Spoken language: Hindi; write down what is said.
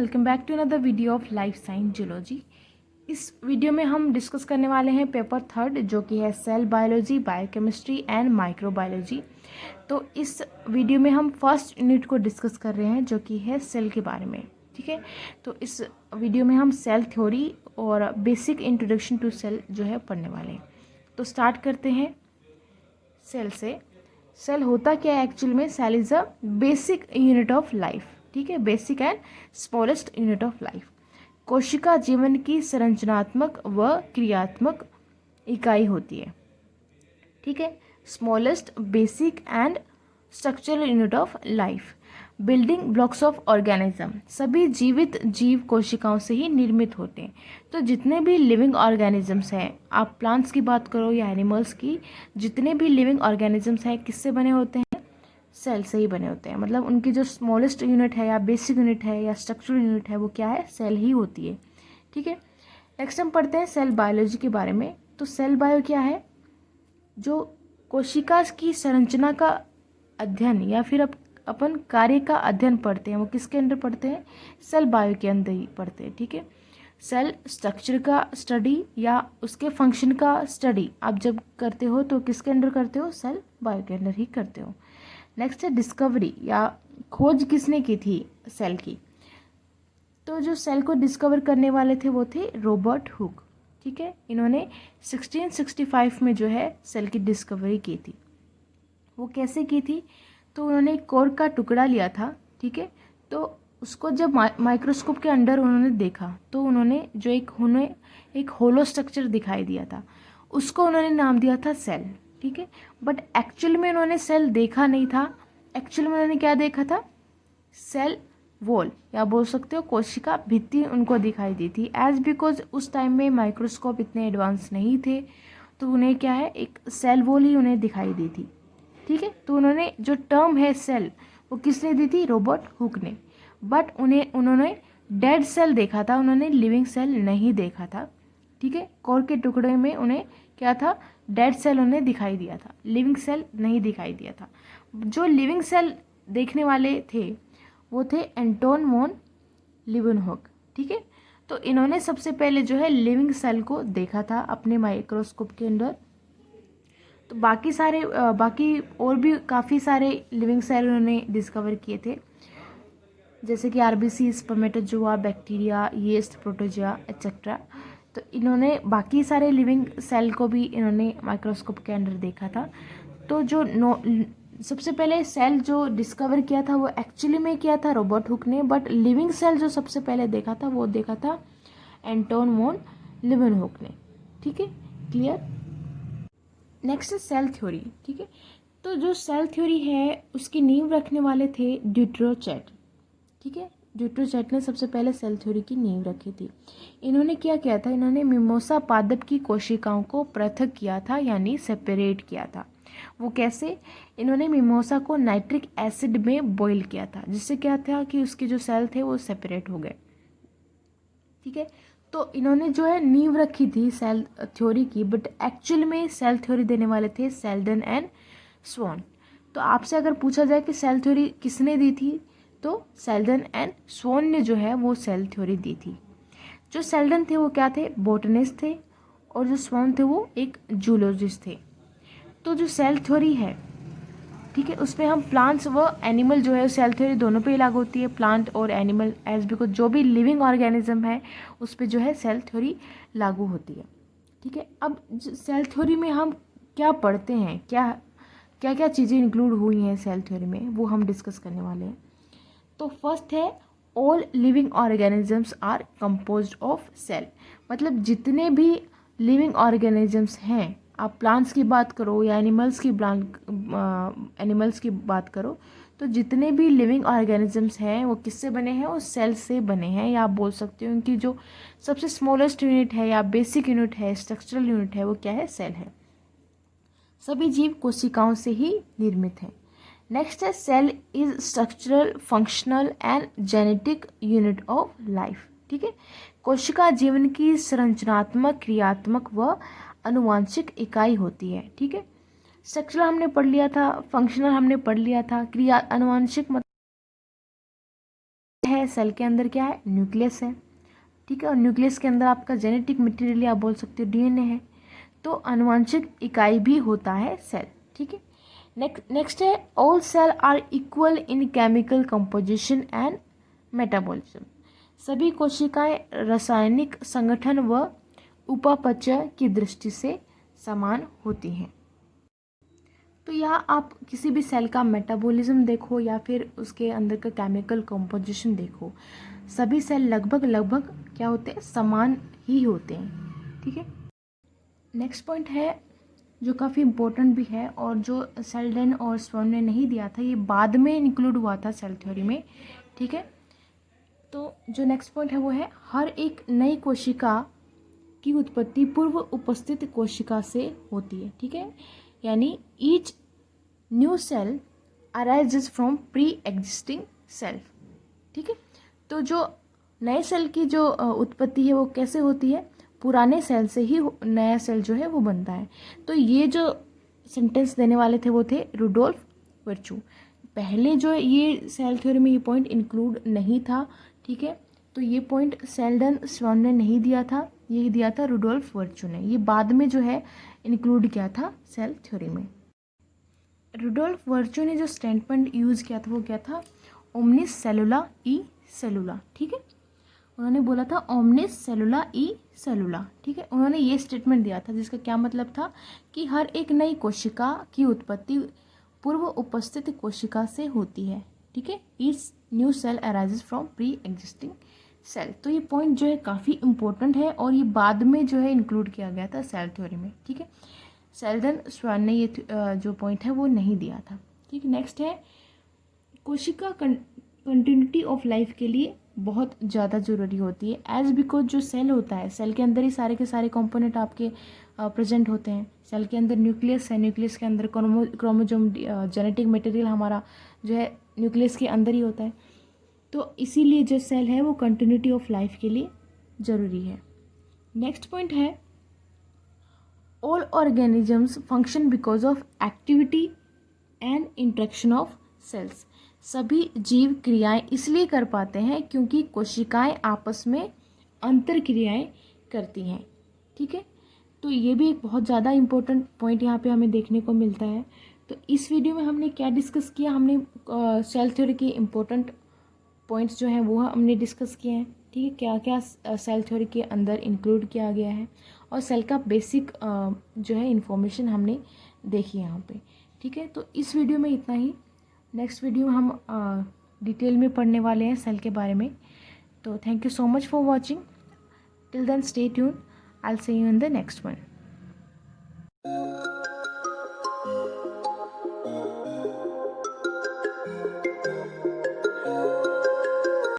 Welcome back to another video of life science geology. इस वीडियो में हम डिस्कस करने वाले हैं पेपर 3 जो कि है cell biology, biochemistry and microbiology. तो इस वीडियो में हम फर्स्ट यूनिट को डिस्कस कर रहे हैं जो कि है सेल के बारे में। ठीक है, तो इस वीडियो में हम सेल थ्योरी और बेसिक इंट्रोडक्शन टू सेल जो है पढ़ने वाले हैं। तो स्टार्ट करते हैं सेल से। सेल होता क्या है एक्चुअल में? Cell is a basic unit of life. ठीक है, basic and smallest unit of life. कोशिका जीवन की संरचनात्मक व क्रियात्मक इकाई होती है। ठीक है, smallest, basic and structural unit of life. Building blocks of organism. सभी जीवित जीव कोशिकाओं से ही निर्मित होते हैं। तो जितने भी लिविंग ऑर्गेनिजम्स हैं, आप प्लांट्स की बात करो या एनिमल्स की, जितने भी लिविंग ऑर्गेनिजम्स हैं किससे बने होते हैं? सेल से ही बने होते हैं। मतलब उनकी जो स्मॉलेस्ट यूनिट है या बेसिक यूनिट है या स्ट्रक्चरल यूनिट है वो क्या है? सेल ही होती है। ठीक है, नेक्स्ट हम पढ़ते हैं सेल बायोलॉजी के बारे में। तो सेल बायो क्या है? जो कोशिका की संरचना का अध्ययन या फिर अपन कार्य का अध्ययन पढ़ते हैं वो किसके अंदर पढ़ते हैं? सेल बायो के अंदर ही पढ़ते हैं। ठीक है, सेल स्ट्रक्चर का स्टडी या उसके फंक्शन का स्टडी आप जब करते हो तो किसके अंदर करते हो? सेल बायो के अंदर ही करते हो। नेक्स्ट है डिस्कवरी या खोज किसने की थी सेल की? तो जो सेल को डिस्कवर करने वाले थे वो थे रॉबर्ट हुक। ठीक है, इन्होंने 1665 में जो है सेल की डिस्कवरी की थी। वो कैसे की थी? तो उन्होंने एक कोर्क का टुकड़ा लिया था। ठीक है, तो उसको जब माइक्रोस्कोप के अंदर उन्होंने देखा तो उन्होंने जो एक होलो स्ट्रक्चर दिखाई दिया था, उसको उन्होंने नाम दिया था सेल। ठीक है, बट एक्चुअल में उन्होंने सेल देखा नहीं था। एक्चुअल में उन्होंने क्या देखा था? सेल वॉल या बोल सकते हो कोशिका भित्ति उनको दिखाई दी थी। एज बिकॉज उस टाइम में माइक्रोस्कोप इतने एडवांस नहीं थे तो उन्हें क्या है, एक सेल वॉल ही उन्हें दिखाई दी थी। ठीक है, तो उन्होंने जो टर्म है सेल वो किसने दी थी? रॉबर्ट हुक ने। बट उन्होंने डेड सेल देखा था, उन्होंने लिविंग सेल नहीं देखा था। ठीक है, कोर के टुकड़े में उन्हें क्या था? डेड सेल उन्हें दिखाई दिया था, लिविंग सेल नहीं दिखाई दिया था। जो लिविंग सेल देखने वाले थे वो थे एंटोन वॉन लीवनहुक। ठीक है, तो इन्होंने सबसे पहले जो है लिविंग सेल को देखा था अपने माइक्रोस्कोप के अंदर। तो बाकी और भी काफ़ी सारे लिविंग सेल उन्होंने डिस्कवर किए थे, जैसे कि RBC, spermatozoa, bacteria, yeast, protozoa etcetera. तो इन्होंने बाकी सारे लिविंग सेल को भी इन्होंने माइक्रोस्कोप के अंदर देखा था। तो सबसे पहले सेल जो डिस्कवर किया था वो एक्चुअली में किया था रॉबर्ट हुक ने, बट लिविंग सेल जो सबसे पहले देखा था वो देखा था एंटोन वॉन लीवनहुक ने। ठीक है, क्लियर? नेक्स्ट है सेल थ्योरी। ठीक है, तो जो सेल थ्योरी है उसकी नींव रखने वाले थे ड्यूट्रोचैट। ठीक है, ड्यूट्रोचैट ने सबसे पहले सेल थ्योरी की नींव रखी थी। इन्होंने क्या किया था? इन्होंने मिमोसा पादप की कोशिकाओं को पृथक किया था, यानी सेपरेट किया था। वो कैसे? इन्होंने मिमोसा को नाइट्रिक एसिड में बॉईल किया था, जिससे क्या था कि उसके जो सेल थे वो सेपरेट हो गए। ठीक है, तो इन्होंने जो है नींव रखी थी सेल थ्योरी की, बट एक्चुअल में सेल थ्योरी देने वाले थे सेल्डन एंड स्वॉन। तो आपसे अगर पूछा जाए कि सेल थ्योरी किसने दी थी, तो सेल्डन एंड स्वॉन ने जो है वो सेल थ्योरी दी थी। जो सेल्डन थे वो क्या थे? बोटनिस्ट थे, और जो स्वॉन थे वो एक जूलॉजिस्ट थे। तो जो सेल थ्योरी है, ठीक है, उसमें हम प्लांट्स व एनिमल जो है सेल थ्योरी दोनों पे ही लागू होती है, प्लांट और एनिमल, एज बिकॉज जो भी लिविंग ऑर्गेनिज्म है उस पर जो है सेल थ्योरी लागू होती है। ठीक है, अब सेल थ्योरी में हम क्या पढ़ते हैं, क्या क्या क्या चीज़ें इंक्लूड हुई हैं सेल थ्योरी में, वो हम डिस्कस करने वाले हैं। तो फर्स्ट है all living organisms are composed of cell. मतलब जितने भी लिविंग ऑर्गेनिजम्स हैं, आप प्लांट्स की बात करो या एनिमल्स की बात करो, तो जितने भी लिविंग ऑर्गेनिजम्स हैं वो किससे बने हैं? वो सेल से बने हैं, या आप बोल सकते हो उनकी जो सबसे स्मॉलेस्ट यूनिट है या बेसिक यूनिट है, स्ट्रक्चरल यूनिट है, वो क्या है? सेल है। सभी जीव कोशिकाओं से ही निर्मित हैं। नेक्स्ट है cell is structural, functional and genetic unit of life. ठीक है, कोशिका जीवन की संरचनात्मक, क्रियात्मक व अनुवांशिक इकाई होती है। ठीक है, स्ट्रक्चरल हमने पढ़ लिया था, फंक्शनल हमने पढ़ लिया था, अनुवांशिक मतलब है है सेल के अंदर क्या है, न्यूक्लियस है, ठीक है, और न्यूक्लियस के अंदर आपका जेनेटिक मटेरियल आप बोल सकते हो डीएनए है। तो आनुवंशिक इकाई भी होता है सेल, ठीक है। नेक्स्ट है all cell are equal in chemical composition and metabolism. सभी कोशिकाएं रासायनिक संगठन व उपापचय की दृष्टि से समान होती हैं। तो यहाँ आप किसी भी सेल का मेटाबॉलिज्म देखो या फिर उसके अंदर का केमिकल कंपोजिशन देखो, सभी सेल लगभग क्या होते हैं, समान ही होते हैं, ठीक है। नेक्स्ट पॉइंट है जो काफ़ी इम्पोर्टेंट भी है और जो सेल्डन और स्वर्ण ने नहीं दिया था, ये बाद में इंक्लूड हुआ था सेल थ्योरी में, ठीक है। तो जो नेक्स्ट पॉइंट है वो है हर एक नई कोशिका की उत्पत्ति पूर्व उपस्थित कोशिका से होती है, ठीक है। यानी each new cell arises from pre existing cells, ठीक है। तो जो नए सेल की जो उत्पत्ति है वो कैसे होती है, पुराने सेल से ही नया सेल जो है वो बनता है। तो ये जो सेंटेंस देने वाले थे वो थे रुडोल्फ वर्चू। पहले जो ये सेल थ्योरी में ये पॉइंट इंक्लूड नहीं था, ठीक है। तो ये पॉइंट सेल्डन स्वर्ण ने नहीं दिया था, ये दिया था रुडोल्फ वर्चू ने। ये बाद में जो है इंक्लूड किया था सेल थ्योरी में। रुडोल्फ वर्चू ने जो स्टेटमेंट यूज़ किया था वो क्या था, ओमनिस सेलुला ई सेलुला, ठीक है। उन्होंने बोला था ओमनिस सेलुला ई सेलुला, ठीक है। उन्होंने ये स्टेटमेंट दिया था जिसका क्या मतलब था कि हर एक नई कोशिका की उत्पत्ति पूर्व उपस्थित कोशिका से होती है, ठीक है। Each new cell arises from pre existing cell. तो ये पॉइंट जो है काफ़ी इंपॉर्टेंट है और ये बाद में जो है इंक्लूड किया गया था सेल थ्योरी में, ठीक है। सेल्डन स्वर्ण ने ये जो पॉइंट है वो नहीं दिया था, ठीक है। नेक्स्ट है कोशिका कंटिन्यूटी ऑफ लाइफ के लिए बहुत ज़्यादा ज़रूरी होती है। एज बिकॉज जो सेल होता है, सेल के अंदर ही सारे के सारे कंपोनेंट आपके प्रेजेंट होते हैं। सेल के अंदर न्यूक्लियस है, न्यूक्लियस के अंदर क्रोमोसोम जेनेटिक मटेरियल हमारा जो है न्यूक्लियस के अंदर ही होता है। तो इसीलिए जो सेल है वो कंटिन्यूटी ऑफ लाइफ के लिए ज़रूरी है। नेक्स्ट पॉइंट है all organisms function because of activity and interaction of cells. सभी जीव क्रियाएं इसलिए कर पाते हैं क्योंकि कोशिकाएं आपस में अंतर क्रियाएं करती हैं, ठीक है। तो ये भी एक बहुत ज़्यादा इम्पोर्टेंट पॉइंट यहाँ पे हमें देखने को मिलता है। तो इस वीडियो में हमने क्या डिस्कस किया, हमने सेल थ्योरी के इम्पोर्टेंट पॉइंट्स जो हैं वो हमने डिस्कस किए हैं, ठीक है। क्या क्या सेल थ्योरी के अंदर इंक्लूड किया गया है और सेल का बेसिक जो है इन्फॉर्मेशन हमने देखी यहाँ पे, ठीक है। तो इस वीडियो में इतना ही। नेक्स्ट वीडियो में हम डिटेल में पढ़ने वाले हैं सेल के बारे में। तो thank you so much for watching. Till then stay tune. I will see you in the next one.